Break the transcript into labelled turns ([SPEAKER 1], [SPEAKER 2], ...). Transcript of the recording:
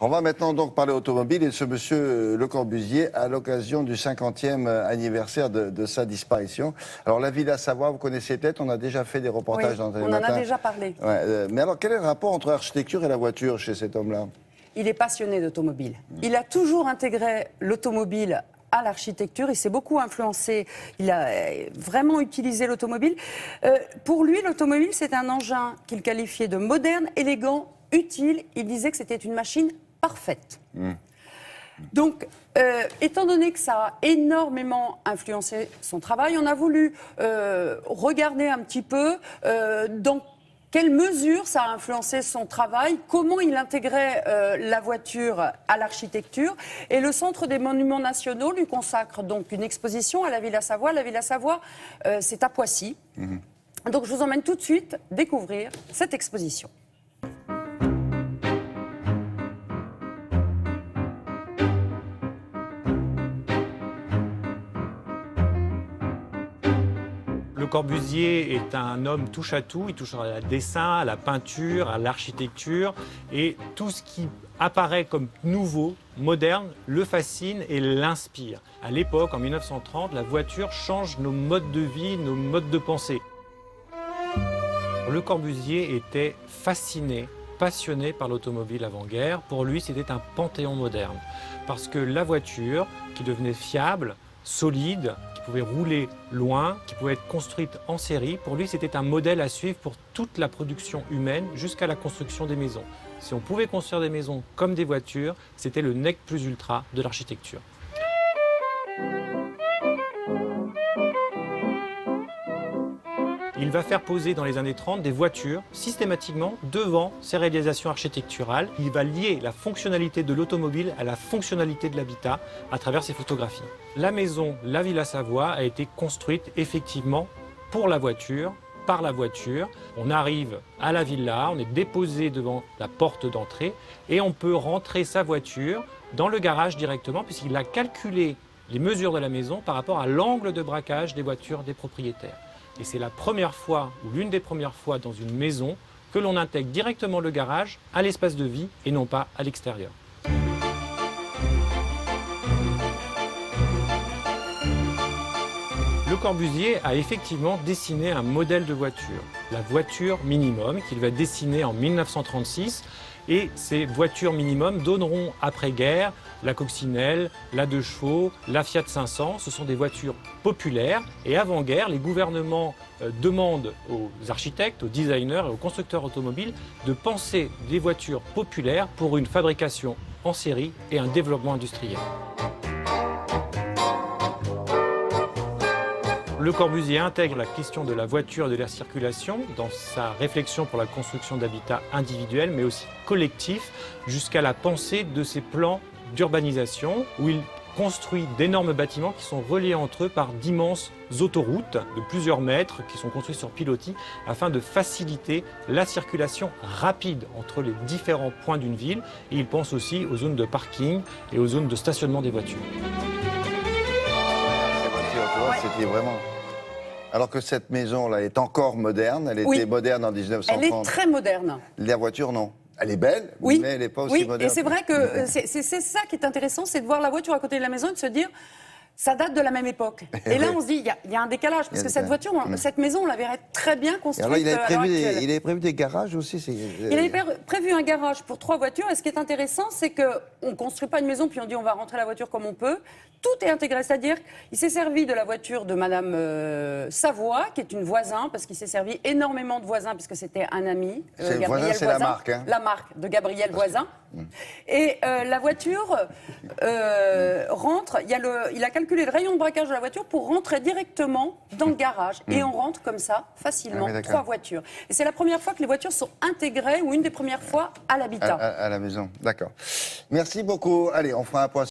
[SPEAKER 1] On va maintenant donc parler automobile et de ce monsieur Le Corbusier à l'occasion du 50e anniversaire de sa disparition. Alors la Villa Savoie, vous connaissez peut-être, on a déjà fait des reportages dans les
[SPEAKER 2] on en a déjà parlé.
[SPEAKER 1] Ouais, mais alors quel est le rapport entre l'architecture et la voiture chez cet homme-là?
[SPEAKER 2] Il est passionné d'automobile. Il a toujours intégré l'automobile à l'architecture, il s'est beaucoup influencé, il a vraiment utilisé l'automobile. Pour lui, l'automobile, c'est un engin qu'il qualifiait de moderne, élégant, utile. Il disait que c'était une machine parfaite. Donc, étant donné que ça a énormément influencé son travail, on a voulu regarder un petit peu dans quelle mesure ça a influencé son travail, comment il intégrait la voiture à l'architecture. Et le Centre des Monuments Nationaux lui consacre donc une exposition à la Villa Savoie. La Villa Savoie, c'est à Poissy. Donc je vous emmène tout de suite découvrir cette exposition.
[SPEAKER 3] Le Corbusier est un homme touche à tout, il touche à la dessin, à la peinture, à l'architecture et tout ce qui apparaît comme nouveau, moderne, le fascine et l'inspire. À l'époque, en 1930, la voiture change nos modes de vie, nos modes de pensée. Le Corbusier était fasciné, passionné par l'automobile avant-guerre. Pour lui, c'était un panthéon moderne parce que la voiture qui devenait fiable, solide, qui pouvait rouler loin, qui pouvait être construite en série. Pour lui, c'était un modèle à suivre pour toute la production humaine jusqu'à la construction des maisons. Si on pouvait construire des maisons comme des voitures, c'était le nec plus ultra de l'architecture. Il va faire poser dans les années 30 des voitures systématiquement devant ses réalisations architecturales. Il va lier la fonctionnalité de l'automobile à la fonctionnalité de l'habitat à travers ses photographies. La maison, la Villa Savoie, a été construite effectivement pour la voiture, par la voiture. On arrive à la villa, on est déposé devant la porte d'entrée et on peut rentrer sa voiture dans le garage directement puisqu'il a calculé les mesures de la maison par rapport à l'angle de braquage des voitures des propriétaires. Et c'est la première fois, ou l'une des premières fois dans une maison, que l'on intègre directement le garage à l'espace de vie et non pas à l'extérieur. Le Corbusier a effectivement dessiné un modèle de voiture, la voiture minimum, qu'il va dessiner en 1936. Et ces voitures minimum donneront après-guerre la Coccinelle, la 2 chevaux, la Fiat 500. Ce sont des voitures populaires. Et avant-guerre, les gouvernements demandent aux architectes, aux designers et aux constructeurs automobiles de penser des voitures populaires pour une fabrication en série et un développement industriel. Le Corbusier intègre la question de la voiture et de l'air circulation dans sa réflexion pour la construction d'habitats individuels, mais aussi collectifs, jusqu'à la pensée de ses plans d'urbanisation, où il construit d'énormes bâtiments qui sont reliés entre eux par d'immenses autoroutes de plusieurs mètres qui sont construites sur pilotis afin de faciliter la circulation rapide entre les différents points d'une ville. Et il pense aussi aux zones de parking et aux zones de stationnement des voitures.
[SPEAKER 1] C'était vraiment... Alors que cette maison-là est encore moderne, elle était moderne en 1930.
[SPEAKER 2] Elle est très moderne.
[SPEAKER 1] La voiture, non. Elle est belle, mais elle n'est pas aussi moderne.
[SPEAKER 2] Et c'est vrai que c'est ça qui est intéressant, c'est de voir la voiture à côté de la maison et de se dire... Ça date de la même époque. Et là, on se dit, il y a un décalage, parce que cette voiture, cette maison, on la verrait très bien construite.
[SPEAKER 1] Alors, il avait prévu des garages aussi.
[SPEAKER 2] Il avait prévu un garage pour 3 voitures. Et ce qui est intéressant, c'est qu'on ne construit pas une maison, puis on dit on va rentrer la voiture comme on peut. Tout est intégré. C'est-à-dire qu'il s'est servi de la voiture de Madame Savoie, qui est une voisin, parce qu'il s'est servi énormément de voisins, puisque c'était un ami.
[SPEAKER 1] Voisin, c'est la marque. Hein.
[SPEAKER 2] La marque de Gabriel Voisin. Et la voiture rentre, il a calculé le rayon de braquage de la voiture pour rentrer directement dans le garage. Et on rentre comme ça, facilement, 3 voitures. Et c'est la première fois que les voitures sont intégrées, ou une des premières fois, à l'habitat.
[SPEAKER 1] À la maison, d'accord. Merci beaucoup. Allez, on fera un point.